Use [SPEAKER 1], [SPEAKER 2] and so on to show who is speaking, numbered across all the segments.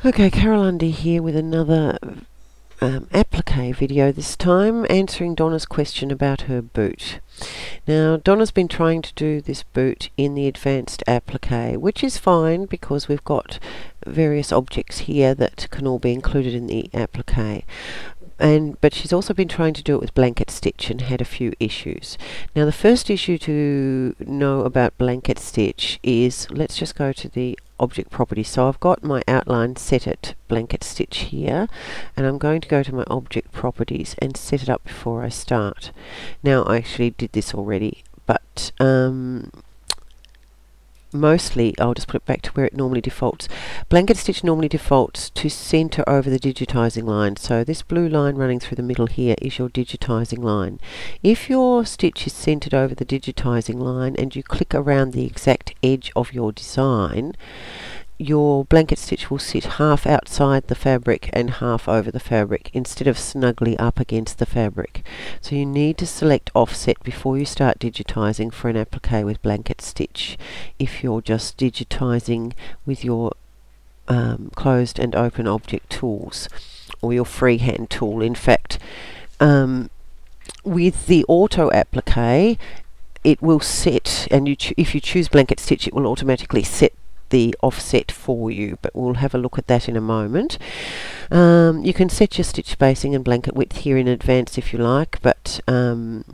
[SPEAKER 1] Okay, Carol Undy here with another applique video, this time answering Donna's question about her boot. Now, Donna's been trying to do this boot in the advanced applique, which is fine because we've got various objects here that can all be included in the applique. But she's also been trying to do it with blanket stitch and had a few issues. Now, the first issue to know about blanket stitch is, let's just go to the object properties. So I've got my outline set at blanket stitch here, and I'm going to go to my object properties and set it up before I start. Now, I actually did this already, but mostly I'll just put it back to where it normally defaults. Blanket stitch normally defaults to center over the digitizing line. So this blue line running through the middle here is your digitizing line. If your stitch is centered over the digitizing line and you click around the exact edge of your design, your blanket stitch will sit half outside the fabric and half over the fabric instead of snugly up against the fabric. So you need to select offset before you start digitizing for an applique with blanket stitch if you're just digitizing with your closed and open object tools or your freehand tool. In fact, with the Auto Applique, it will set, and if you choose blanket stitch, it will automatically set the offset for you, but we'll have a look at that in a moment. You can set your stitch spacing and blanket width here in advance if you like, but and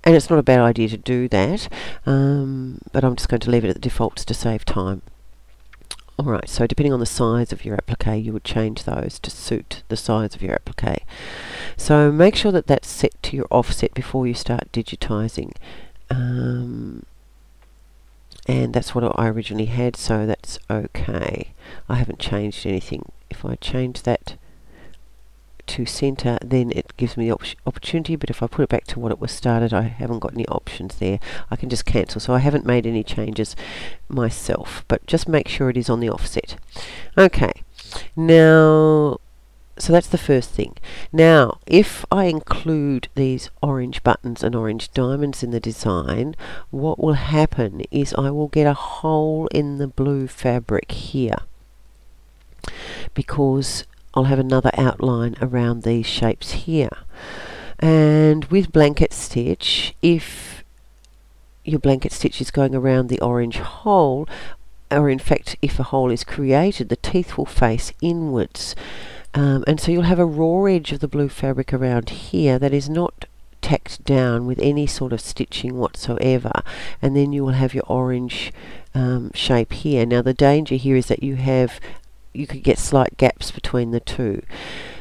[SPEAKER 1] it's not a bad idea to do that, but I'm just going to leave it at the defaults to save time. Alright, so depending on the size of your applique, you would change those to suit the size of your applique. So make sure that that's set to your offset before you start digitizing. And that's what I originally had, so that's okay. I haven't changed anything. If I change that to center, then it gives me the opportunity, but if I put it back to what it was started, I haven't got any options there. I can just cancel, so I haven't made any changes myself, but just make sure it is on the offset. Okay, now, so that's the first thing. Now, if I include these orange buttons and orange diamonds in the design, what will happen is I will get a hole in the blue fabric here, because I'll have another outline around these shapes here. And with blanket stitch, if your blanket stitch is going around the orange hole, or in fact if a hole is created, the teeth will face inwards. And so you'll have a raw edge of the blue fabric around here that is not tacked down with any sort of stitching whatsoever, and then you will have your orange shape here. Now the danger here is that you could get slight gaps between the two.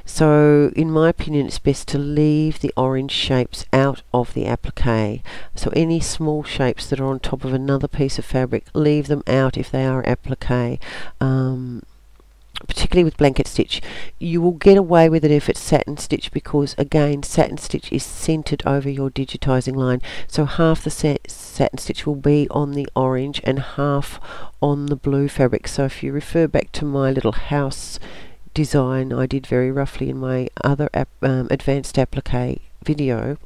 [SPEAKER 1] So in my opinion, it's best to leave the orange shapes out of the applique. So any small shapes that are on top of another piece of fabric, leave them out if they are applique. Particularly with blanket stitch, you will get away with it if it's satin stitch, because again, satin stitch is centered over your digitizing line, so half the satin stitch will be on the orange and half on the blue fabric. So if you refer back to my little house design I did very roughly in my other advanced applique video,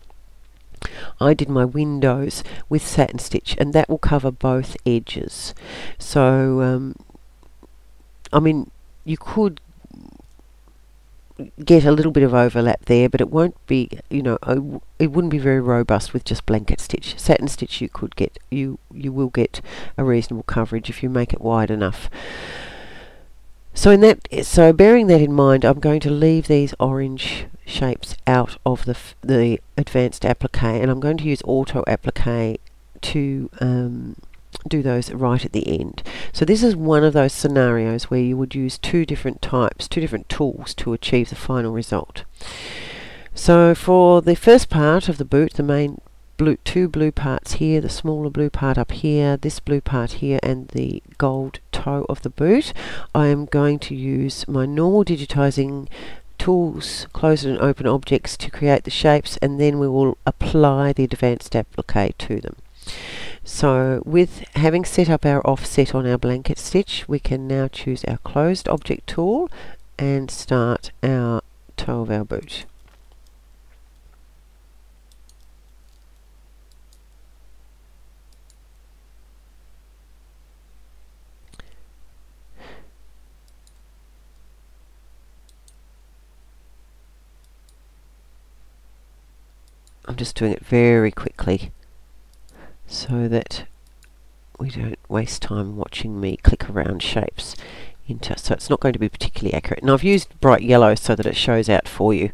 [SPEAKER 1] I did my windows with satin stitch, and that will cover both edges. So I mean, you could get a little bit of overlap there, but it won't be, it wouldn't be very robust with just blanket stitch. Satin stitch, you could get, you will get a reasonable coverage if you make it wide enough. So bearing that in mind, I'm going to leave these orange shapes out of the advanced applique, and I'm going to use Auto Applique to do those right at the end. So this is one of those scenarios where you would use two different tools to achieve the final result. So for the first part of the boot, the main two blue parts here, the smaller blue part up here, this blue part here, and the gold toe of the boot, I am going to use my normal digitizing tools, closed and open objects, to create the shapes, and then we will apply the advanced applique to them. So with having set up our offset on our blanket stitch, we can now choose our closed object tool and start our toe of our boot. I'm just doing it very quickly so that we don't waste time watching me click around shapes into, so it's not going to be particularly accurate. And I've used bright yellow so that it shows out for you.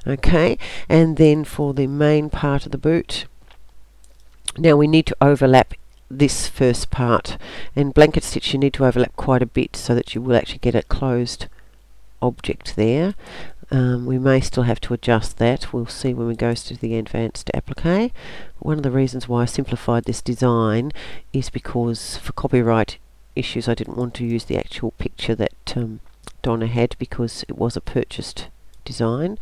[SPEAKER 1] Okay, and then for the main part of the boot, now we need to overlap this first part, and blanket stitch you need to overlap quite a bit so that you will actually get a closed object there. We may still have to adjust that. We'll see when we go to the advanced applique. One of the reasons why I simplified this design is because for copyright issues I didn't want to use the actual picture that Donna had, because it was a purchased design.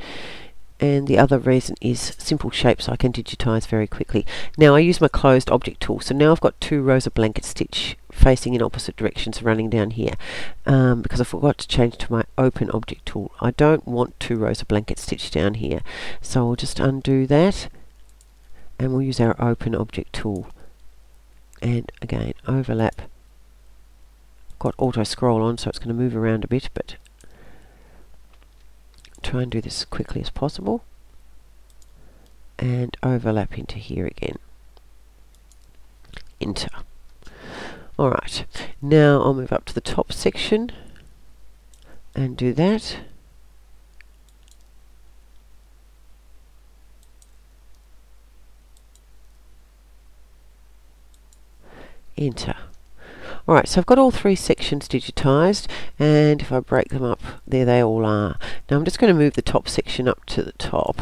[SPEAKER 1] And the other reason is simple shapes I can digitize very quickly. Now I use my closed object tool, so now I've got 2 rows of blanket stitch facing in opposite directions running down here, because I forgot to change to my open object tool. I don't want 2 rows of blanket stitch down here, so I'll just undo that and we'll use our open object tool, and again overlap. I've got auto scroll on, so it's going to move around a bit, but try and do this as quickly as possible, and overlap into here again. Enter. Alright, now I'll move up to the top section and do that. Enter. Alright, so I've got all 3 sections digitized, and if I break them up, there they all are. Now I'm just going to move the top section up to the top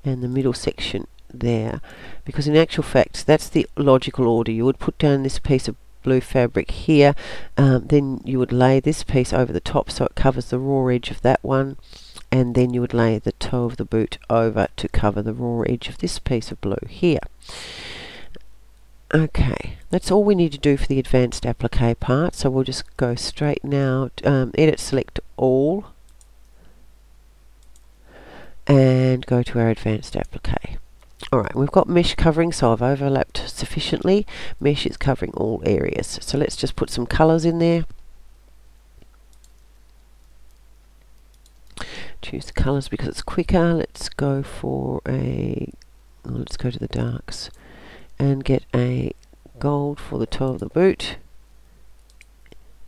[SPEAKER 1] and the middle section there, because in actual fact that's the logical order. You would put down this piece of blue fabric here, then you would lay this piece over the top so it covers the raw edge of that one, and then you would lay the toe of the boot over to cover the raw edge of this piece of blue here. Okay, that's all we need to do for the advanced applique part, so we'll just go straight now, edit, select all, and go to our advanced applique. Alright, we've got mesh covering, so I've overlapped sufficiently. Mesh is covering all areas, so let's just put some colours in there. Choose the colours because it's quicker. Let's go for let's go to the darks and get a gold for the toe of the boot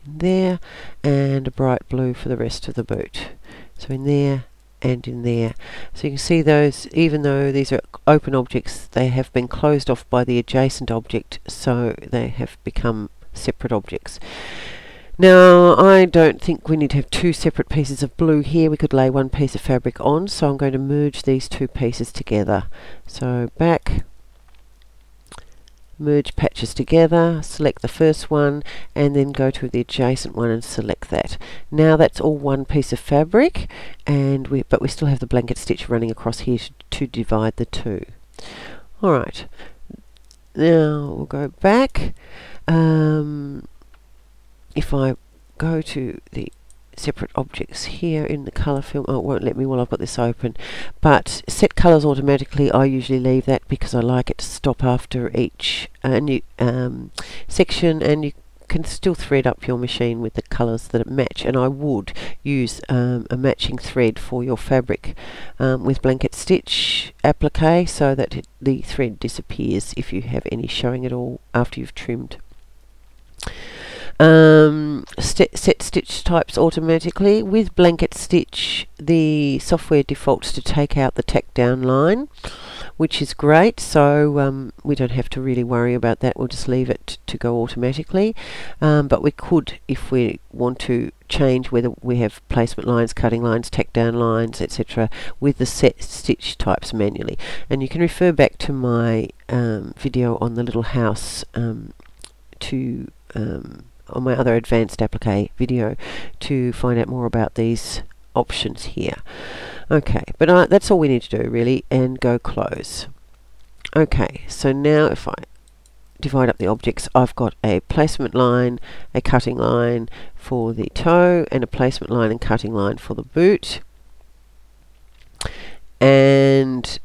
[SPEAKER 1] in there, and a bright blue for the rest of the boot. So in there and in there. So you can see those, even though these are open objects, they have been closed off by the adjacent object, so they have become separate objects. Now I don't think we need to have 2 separate pieces of blue here. We could lay 1 piece of fabric on, so I'm going to merge these 2 pieces together. So back, merge patches together, select the first one, and then go to the adjacent one and select that. Now that's all 1 piece of fabric, and but we still have the blanket stitch running across here to divide the 2. Alright, now we'll go back. If I go to the separate objects here in the colour film, oh, it won't let me while I've got this open, but set colours automatically, I usually leave that because I like it to stop after each section, and you can still thread up your machine with the colours that match, and I would use a matching thread for your fabric with blanket stitch applique, so that the thread disappears if you have any showing at all after you've trimmed. Set stitch types automatically. With blanket stitch the software defaults to take out the tack down line, which is great, so we don't have to really worry about that. We'll just leave it to go automatically, but we could, if we want to, change whether we have placement lines, cutting lines, tack down lines, etc. with the set stitch types manually. And you can refer back to my video on the little house on my other advanced applique video to find out more about these options here. Okay, but that's all we need to do really, and go close. Okay, so now if I divide up the objects, I've got a placement line, a cutting line for the toe, and a placement line and cutting line for the boot, and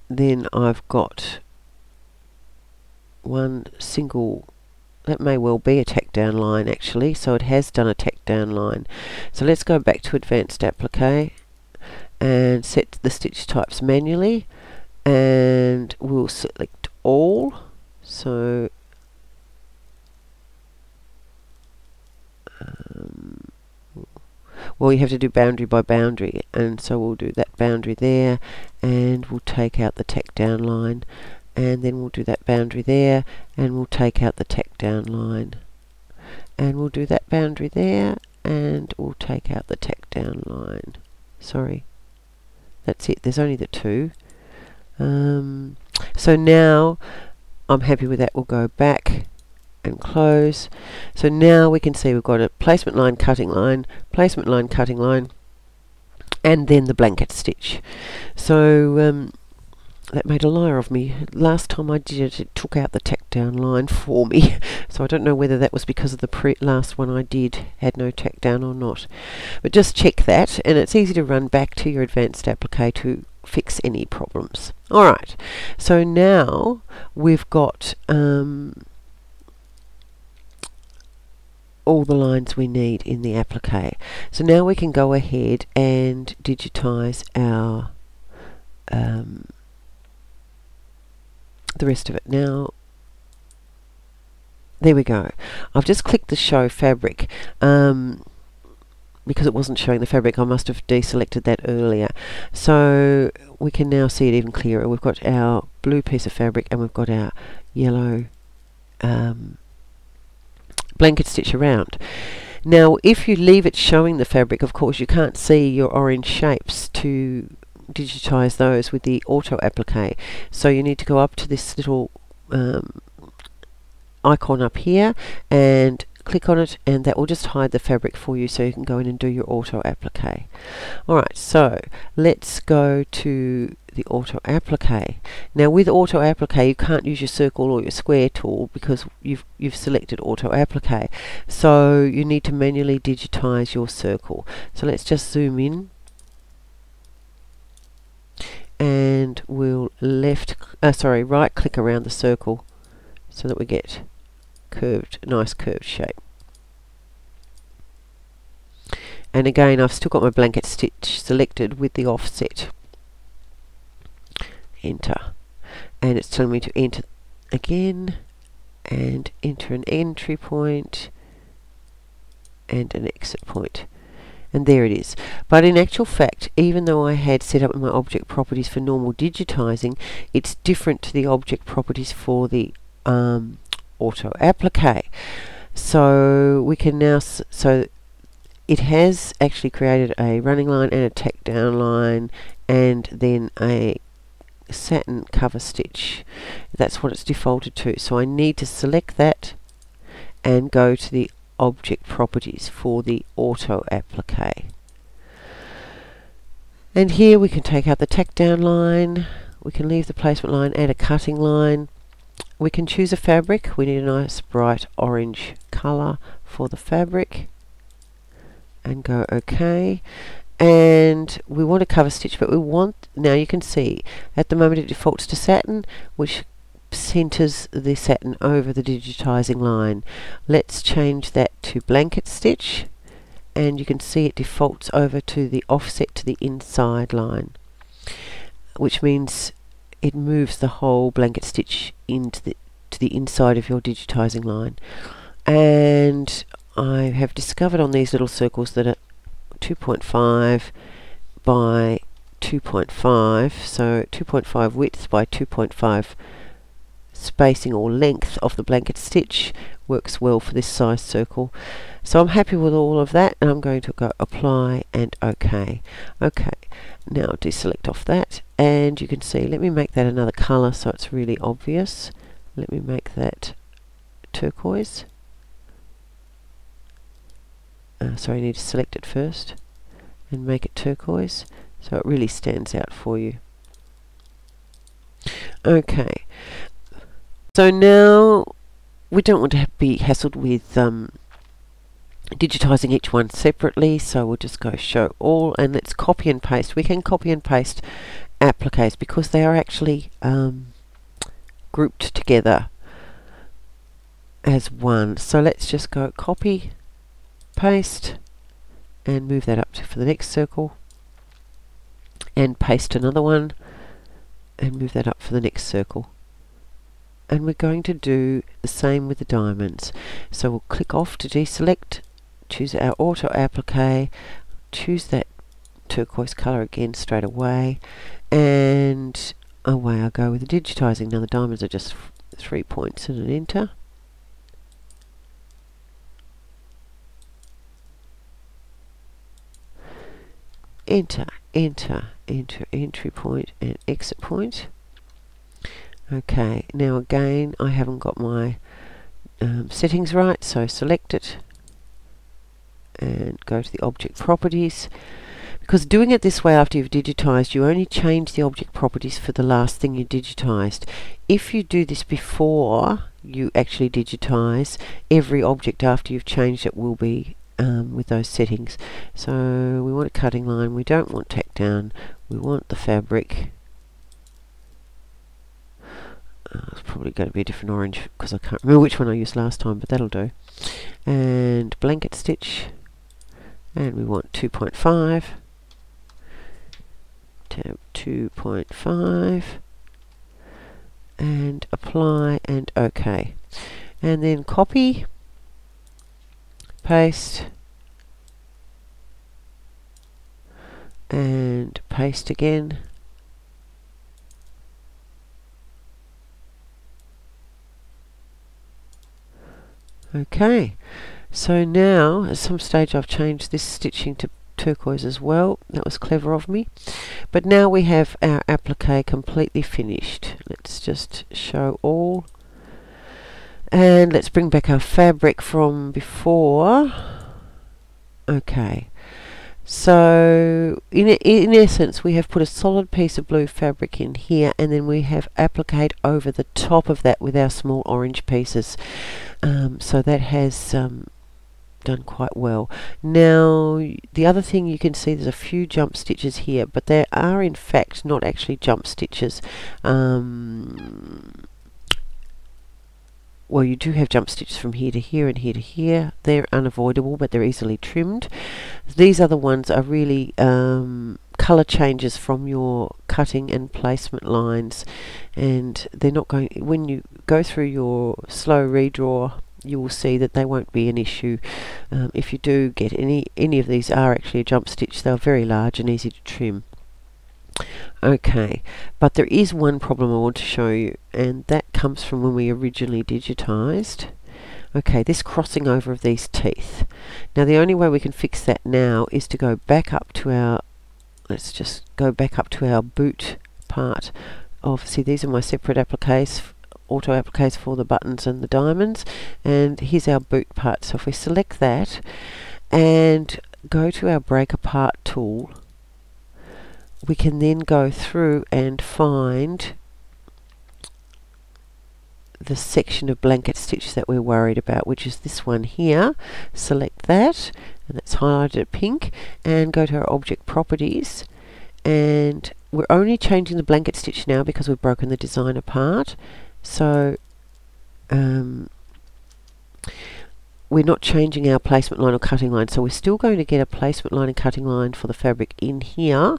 [SPEAKER 1] then I've got 1 single, that may well be a tack down line actually, so it has done a tack down line. So let's go back to advanced applique and set the stitch types manually, and we'll select all. So well, you have to do boundary by boundary, and so we'll do that boundary there, and we'll take out the tack down line, and then we'll do that boundary there, and we'll take out the tack down line, and we'll do that boundary there, and we'll take out the tack down line. Sorry, that's it, there's only the two. So now I'm happy with that. We'll go back and close. So now we can see we've got a placement line, cutting line, placement line, cutting line, and then the blanket stitch. So that made a liar of me. Last time I did it, it took out the tack down line for me. So I don't know whether that was because of the last one I did had no tack down or not. But just check that, and it's easy to run back to your advanced applique to fix any problems. Alright, so now we've got all the lines we need in the applique. So now we can go ahead and digitize our the rest of it. Now there we go. I've just clicked the show fabric because it wasn't showing the fabric. I must have deselected that earlier. So we can now see it even clearer. We've got our blue piece of fabric and we've got our yellow blanket stitch around. Now if you leave it showing the fabric, of course you can't see your orange shapes to digitize those with the Auto Applique. So you need to go up to this little icon up here and click on it, and that will just hide the fabric for you so you can go in and do your Auto Applique. Alright, so let's go to the Auto Applique. Now with Auto Applique you can't use your circle or your square tool because you've selected Auto Applique. So you need to manually digitize your circle. So let's just zoom in, and we'll right click around the circle so that we get nice curved shape. And again, I've still got my blanket stitch selected with the offset. Enter, and it's telling me to enter again and enter an entry point and an exit point. And there it is. But in actual fact, even though I had set up my object properties for normal digitizing, it's different to the object properties for the Auto Applique. So we can now, so it has actually created a running line and a tack down line and then a satin cover stitch. That's what it's defaulted to. So I need to select that and go to the object properties for the Auto Applique. And here we can take out the tack down line, we can leave the placement line, add a cutting line. We can choose a fabric. We need a nice bright orange colour for the fabric, and go OK. And we want a cover stitch, but we want, now you can see at the moment it defaults to satin, which centers the satin over the digitizing line. Let's change that to blanket stitch, and you can see it defaults over to the offset to the inside line, which means it moves the whole blanket stitch into the inside of your digitizing line. And I have discovered on these little circles that are 2.5 by 2.5, so 2.5 width by 2.5 spacing or length of the blanket stitch works well for this size circle. So I'm happy with all of that, and I'm going to go apply and OK. OK, now deselect off that, and you can see, let me make that another colour so it's really obvious. Let me make that turquoise. Sorry, I need to select it first and make it turquoise so it really stands out for you. Okay, so now we don't want to be hassled with digitizing each one separately, so we'll just go show all, and let's copy and paste. We can copy and paste appliques because they are actually grouped together as one. So let's just go copy, paste, and move that up for the next circle, and paste another one, and move that up for the next circle. And we're going to do the same with the diamonds. So we'll click off to deselect, choose our Auto Applique, choose that turquoise colour again straight away, and away I go with the digitizing. Now the diamonds are just 3 points and an enter. Enter, enter, enter, entry point and exit point. Okay, now again I haven't got my settings right, so select it and go to the object properties. Because doing it this way after you've digitized, you only change the object properties for the last thing you digitized. If you do this before you actually digitize, every object after you've changed it will be with those settings. So we want a cutting line, we don't want tack down, we want the fabric. It's probably going to be a different orange because I can't remember which one I used last time, but that'll do. And blanket stitch, and we want 2.5, tab 2.5, and apply and OK. And then copy, paste, and paste again. Okay, so now at some stage I've changed this stitching to turquoise as well. That was clever of me. But now we have our applique completely finished. Let's just show all. And let's bring back our fabric from before. Okay, so in essence we have put a solid piece of blue fabric in here, and then we have appliqued over the top of that with our small orange pieces. So that has done quite well. Now the other thing you can see, there's a few jump stitches here, but there are in fact not actually jump stitches. Well, you do have jump stitches from here to here and here to here. They're unavoidable, but they're easily trimmed. These other ones are really colour changes from your cutting and placement lines, and they're not going, when you go through your slow redraw, you will see that they won't be an issue. If you do get any of these are actually a jump stitch, they're very large and easy to trim. Okay, but there is one problem I want to show you, and that comes from when we originally digitized. Okay, this crossing over of these teeth. Now the only way we can fix that now is to go back up to our, let's just go back up to our boot part of, see, these are my separate appliques, auto appliques for the buttons and the diamonds, and here's our boot part. So if we select that and go to our break apart tool, we can then go through and find the section of blanket stitch that we're worried about, which is this one here. Select that, and that's highlighted at pink, and go to our object properties, and we're only changing the blanket stitch now because we've broken the design apart. So we're not changing our placement line or cutting line, so we're still going to get a placement line and cutting line for the fabric in here.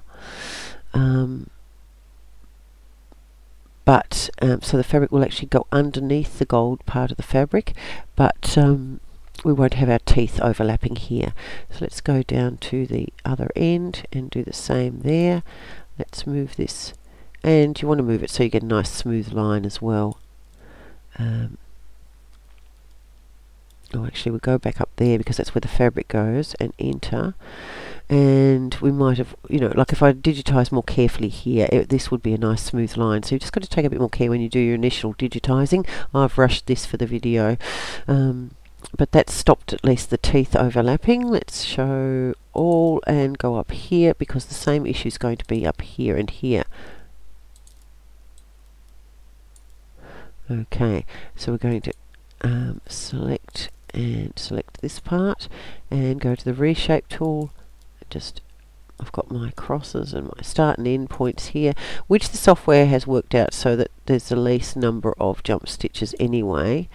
[SPEAKER 1] So the fabric will actually go underneath the gold part of the fabric, but we won't have our teeth overlapping here. So let's go down to the other end and do the same there. Let's move this, and you want to move it so you get a nice smooth line as well. Oh, actually we'll go back up there because that's where the fabric goes, and enter. And we might have, you know, like if I digitize more carefully here, this would be a nice smooth line. So you've just got to take a bit more care when you do your initial digitizing. I've rushed this for the video, but that stopped at least the teeth overlapping. Let's show all and go up here, because the same issue is going to be up here and here. Okay, so we're going to select this part and go to the reshape tool. I've got my crosses and my start and end points here, which the software has worked out so that there's the least number of jump stitches anyway.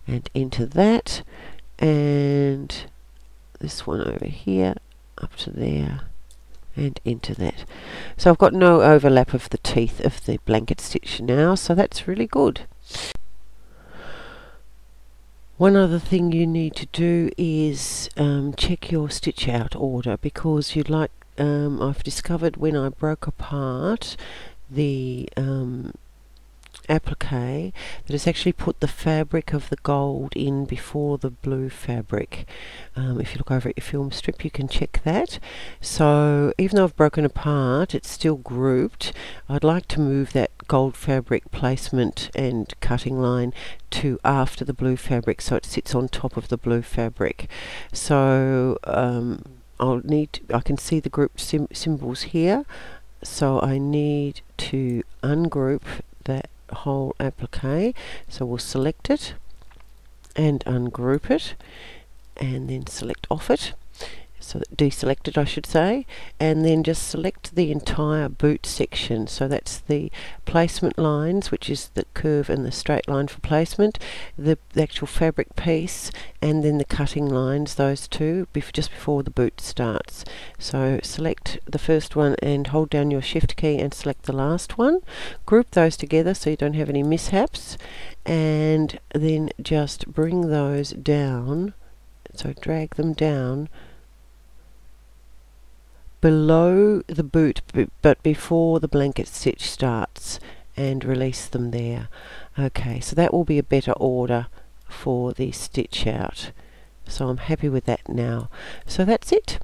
[SPEAKER 1] And enter that, and this one over here up to there, and into that. So I've got no overlap of the teeth of the blanket stitch now, so that's really good. One other thing you need to do is check your stitch out order, because you'd like, I've discovered when I broke apart the applique that has actually put the fabric of the gold in before the blue fabric. If you look over at your film strip, you can check that. So even though I've broken apart, it's still grouped. I'd like to move that gold fabric placement and cutting line to after the blue fabric, so it sits on top of the blue fabric. So I can see the grouped symbols here, so I need to ungroup that whole applique. So we'll select it and ungroup it, and then select off it, so deselect it I should say, and then just select the entire boot section. So that's the placement lines, which is the curve and the straight line for placement, the actual fabric piece, and then the cutting lines, those two, just before the boot starts. So select the first one and hold down your shift key and select the last one. Group those together so you don't have any mishaps, and then just bring those down, so drag them down below the boot but before the blanket stitch starts, and release them there. Okay, so that will be a better order for the stitch out. So I'm happy with that now. So that's it.